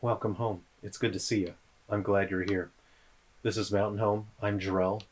Welcome home. It's good to see you. I'm glad you're here. This is Mountain Home. I'm Jerrel.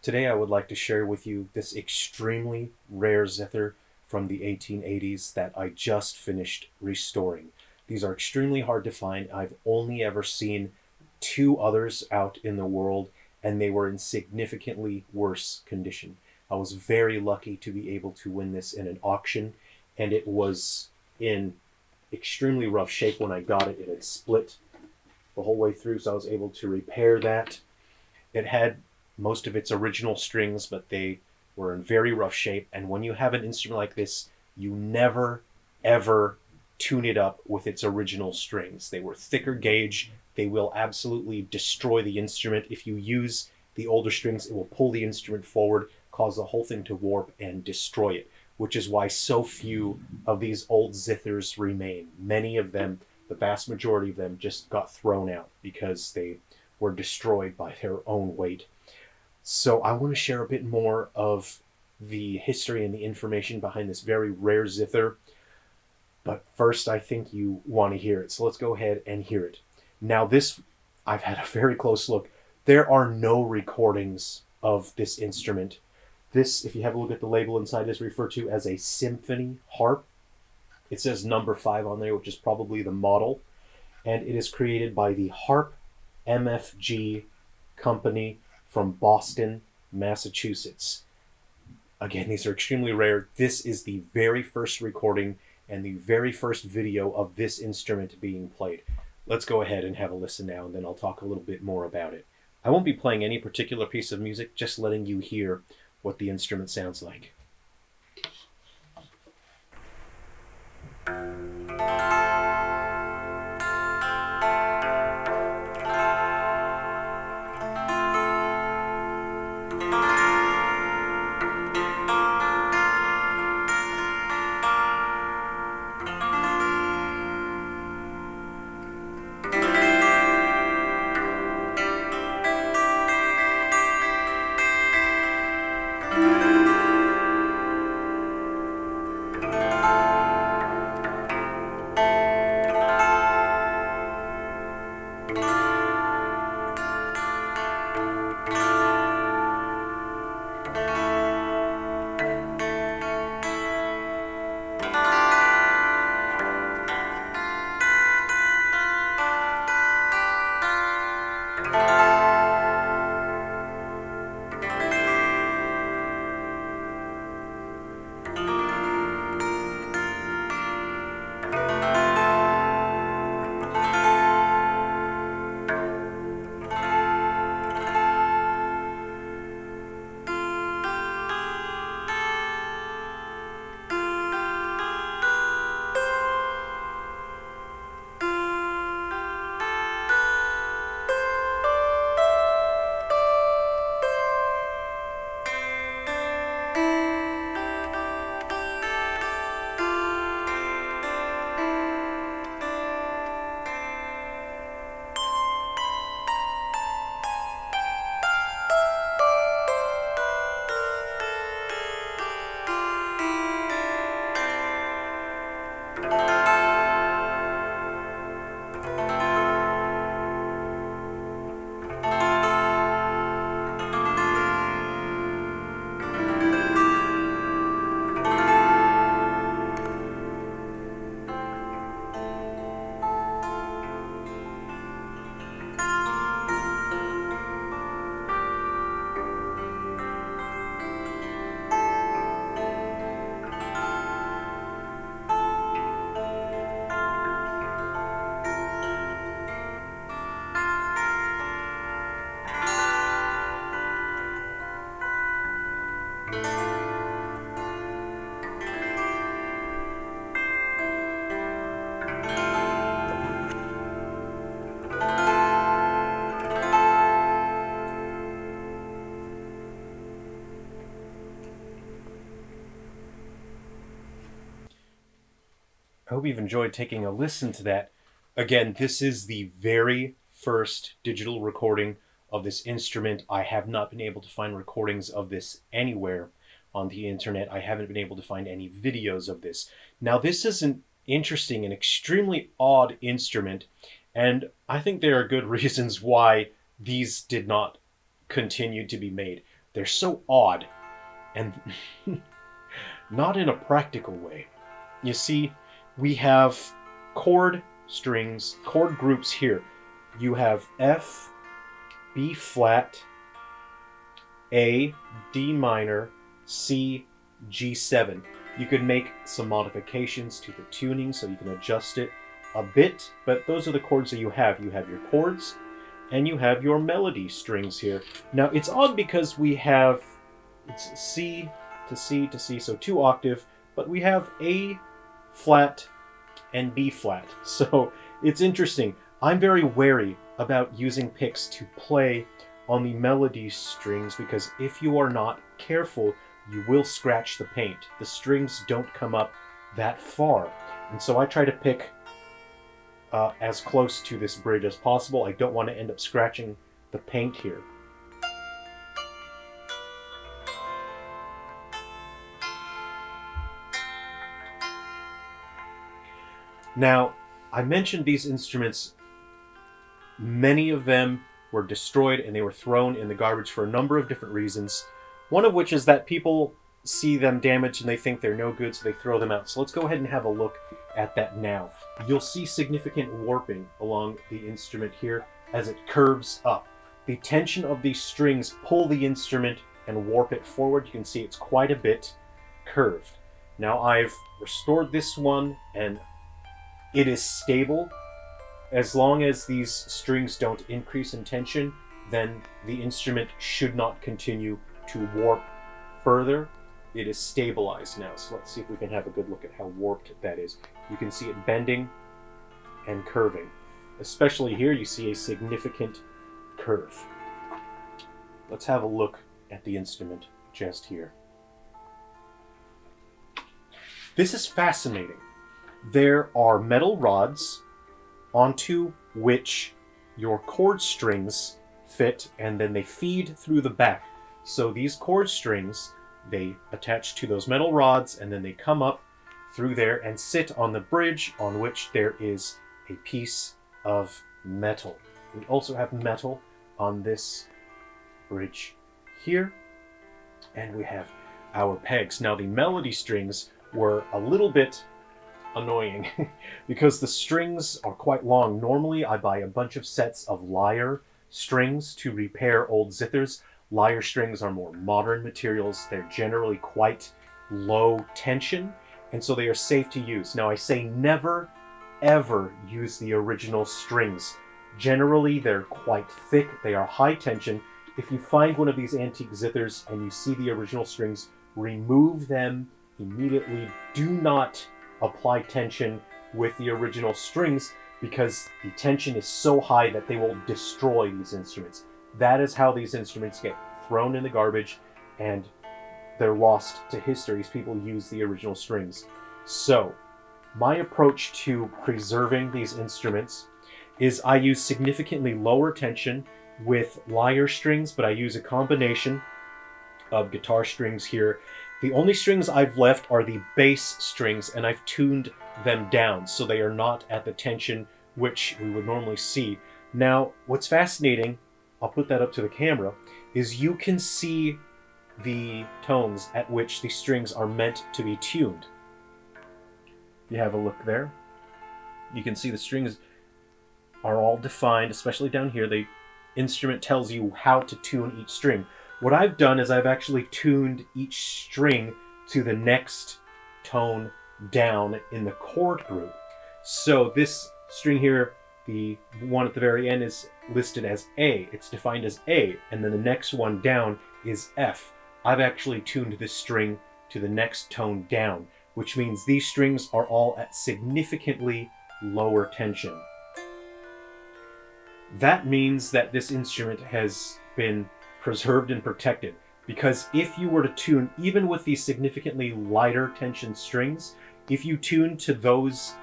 Today I would like to share with you this extremely rare zither from the 1880s that I just finished restoring. These are extremely hard to find. I've only ever seen two others out in the world, and they were in significantly worse condition. I was very lucky to be able to win this in an auction, and it was in extremely rough shape when I got it. It had split the whole way through, so I was able to repair that. It had most of its original strings, but they were in very rough shape. And when you have an instrument like this, you never, ever tune it up with its original strings. They were thicker gauge. They will absolutely destroy the instrument. If you use the older strings, it will pull the instrument forward, cause the whole thing to warp and destroy it, which is why so few of these old zithers remain. Many of them, the vast majority of them, just got thrown out because they were destroyed by their own weight. So I want to share a bit more of the history and the information behind this very rare zither. But first, I think you want to hear it. So let's go ahead and hear it. Now this, I've had a very close look. There are no recordings of this instrument. This, if you have a look at the label inside, is referred to as a symphony harp. It says number 5 on there, which is probably the model. And it is created by the Harp MFG company from Boston, Massachusetts. Again, these are extremely rare. This is the very first recording and the very first video of this instrument being played. Let's go ahead and have a listen now, and then I'll talk a little bit more about it. I won't be playing any particular piece of music, just letting you hear what the instrument sounds like. I hope you've enjoyed taking a listen to that. Again, this is the very first digital recording of this instrument. I have not been able to find recordings of this anywhere on the internet. I haven't been able to find any videos of this. Now, this is an interesting and extremely odd instrument, And I think there are good reasons why these did not continue to be made. They're so odd and not in a practical way. You see, we have chord strings, chord groups here. You have F, B flat, A, D minor, C, G7. You could make some modifications to the tuning so you can adjust it a bit, but those are the chords that you have. You have your chords and you have your melody strings here. Now it's odd because we have, it's C to C to C, so 2 octave, but we have A flat and B flat. So it's interesting. I'm very wary about using picks to play on the melody strings because if you are not careful, you will scratch the paint. The strings don't come up that far. And so I try to pick as close to this bridge as possible. I don't want to end up scratching the paint here. Now, I mentioned these instruments, many of them were destroyed and they were thrown in the garbage for a number of different reasons. One of which is that people see them damaged and they think they're no good, so they throw them out. So let's go ahead and have a look at that now. You'll see significant warping along the instrument here as it curves up. The tension of these strings pull the instrument and warp it forward. You can see it's quite a bit curved. Now I've restored this one and it is stable. As long as these strings don't increase in tension, then the instrument should not continue to warp further. It is stabilized now. So let's see if we can have a good look at how warped that is. You can see it bending and curving. Especially here, you see a significant curve. Let's have a look at the instrument just here. This is fascinating. There are metal rods onto which your chord strings fit, and then they feed through the back. So these chord strings, they attach to those metal rods, and then they come up through there and sit on the bridge on which there is a piece of metal. We also have metal on this bridge here, and we have our pegs. Now the melody strings were a little bit annoying because the strings are quite long. Normally I buy a bunch of sets of lyre strings to repair old zithers. Lyre strings are more modern materials. They're generally quite low tension, and so they are safe to use. Now I say never ever use the original strings. Generally they're quite thick, they are high tension. If you find one of these antique zithers and you see the original strings, remove them immediately. Do not apply tension with the original strings because the tension is so high that they will destroy these instruments. That is how these instruments get thrown in the garbage and they're lost to history as people use the original strings. So, my approach to preserving these instruments is I use significantly lower tension with lyre strings, but I use a combination of guitar strings here. The only strings I've left are the bass strings, and I've tuned them down so they are not at the tension which we would normally see. Now, what's fascinating, I'll put that up to the camera, is you can see the tones at which the strings are meant to be tuned. You have a look there. You can see the strings are all defined, especially down here. The instrument tells you how to tune each string. What I've done is I've actually tuned each string to the next tone down in the chord group. So this string here, the one at the very end, is listed as A. It's defined as A, and then the next one down is F. I've actually tuned this string to the next tone down, which means these strings are all at significantly lower tension. That means that this instrument has been preserved and protected, because if you were to tune, even with these significantly lighter tension strings, if you tune to those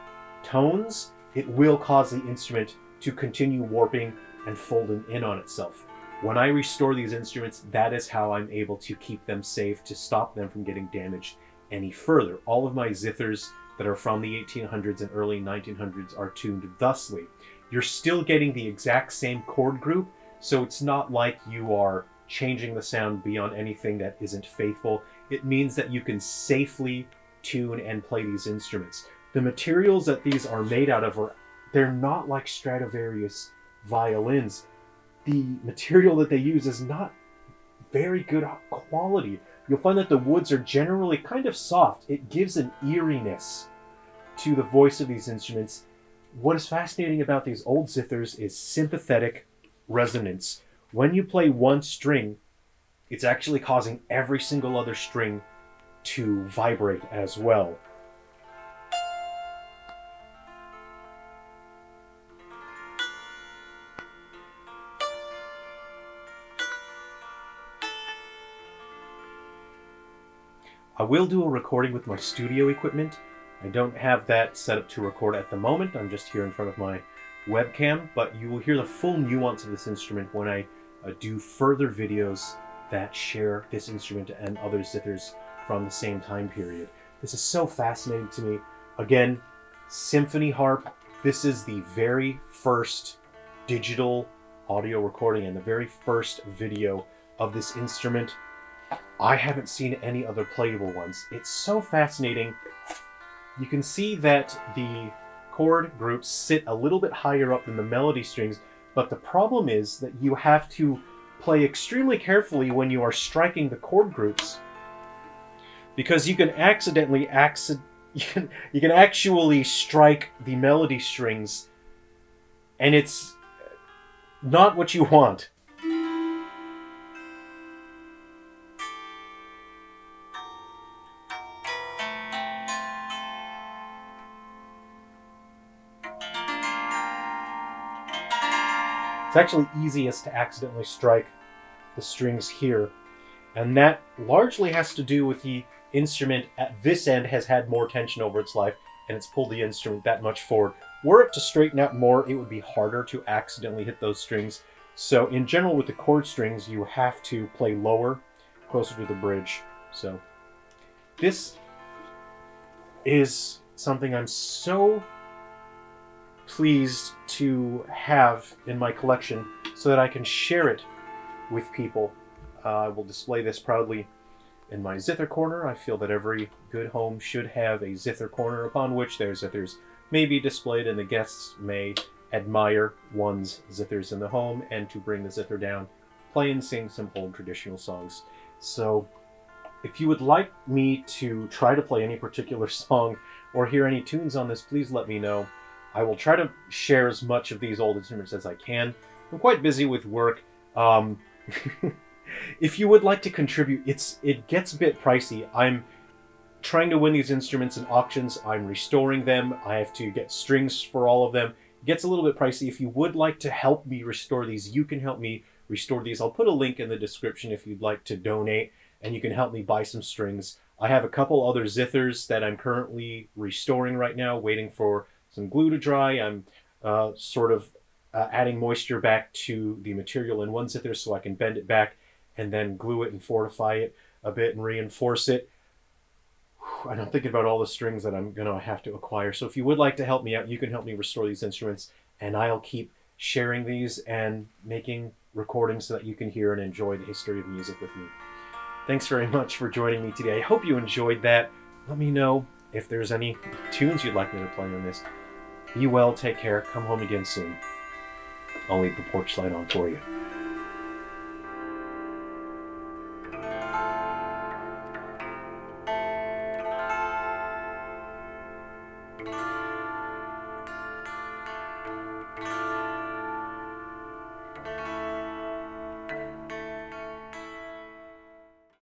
tones, it will cause the instrument to continue warping and folding in on itself. When I restore these instruments, that is how I'm able to keep them safe, to stop them from getting damaged any further. All of my zithers that are from the 1800s and early 1900s are tuned thusly. you're still getting the exact same chord group, so it's not like you are changing the sound beyond anything that isn't faithful. It means that you can safely tune and play these instruments. The materials that these are made out of they're not like Stradivarius violins. The material that they use is not very good quality. You'll find that the woods are generally kind of soft. It gives an eeriness to the voice of these instruments. What is fascinating about these old zithers is sympathetic resonance. When you play one string, it's actually causing every single other string to vibrate as well. I will do a recording with my studio equipment. I don't have that set up to record at the moment. I'm just here in front of my webcam, but you will hear the full nuance of this instrument when I do further videos that share this instrument and other zithers from the same time period. This is so fascinating to me. Again, Symphony Harp. This is the very first digital audio recording and the very first video of this instrument. I haven't seen any other playable ones. It's so fascinating. You can see that the chord groups sit a little bit higher up than the melody strings, but the problem is that you have to play extremely carefully when you are striking the chord groups, because you can you can actually strike the melody strings, and it's not what you want. It's actually easiest to accidentally strike the strings here, and that largely has to do with the instrument at this end has had more tension over its life, and it's pulled the instrument that much forward. Were it to straighten out more, it would be harder to accidentally hit those strings. So in general, with the chord strings, you have to play lower, closer to the bridge. So this is something I'm so pleased to have in my collection so that I can share it with people. I will display this proudly in my Zither corner. I feel that every good home should have a Zither corner upon which their zithers may be displayed, and the guests may admire one's zithers in the home and to bring the zither down, play and sing some old traditional songs. So if you would like me to try to play any particular song or hear any tunes on this, please let me know. I will try to share as much of these old instruments as I can. I'm quite busy with work. If you would like to contribute, it gets a bit pricey. I'm trying to win these instruments in auctions. I'm restoring them. I have to get strings for all of them. It gets a little bit pricey. If you would like to help me restore these, you can help me restore these. I'll put a link in the description if you'd like to donate, and you can help me buy some strings. I have a couple other zithers that I'm currently restoring right now, waiting for some glue to dry. I'm adding moisture back to the material in one zither so I can bend it back and then glue it and fortify it a bit and reinforce it. And I'm thinking about all the strings that I'm going to have to acquire. So if you would like to help me out, you can help me restore these instruments, and I'll keep sharing these and making recordings so that you can hear and enjoy the history of music with me. Thanks very much for joining me today. I hope you enjoyed that. Let me know if there's any tunes you'd like me to play on this. Be well, take care, come home again soon. I'll leave the porch light on for you.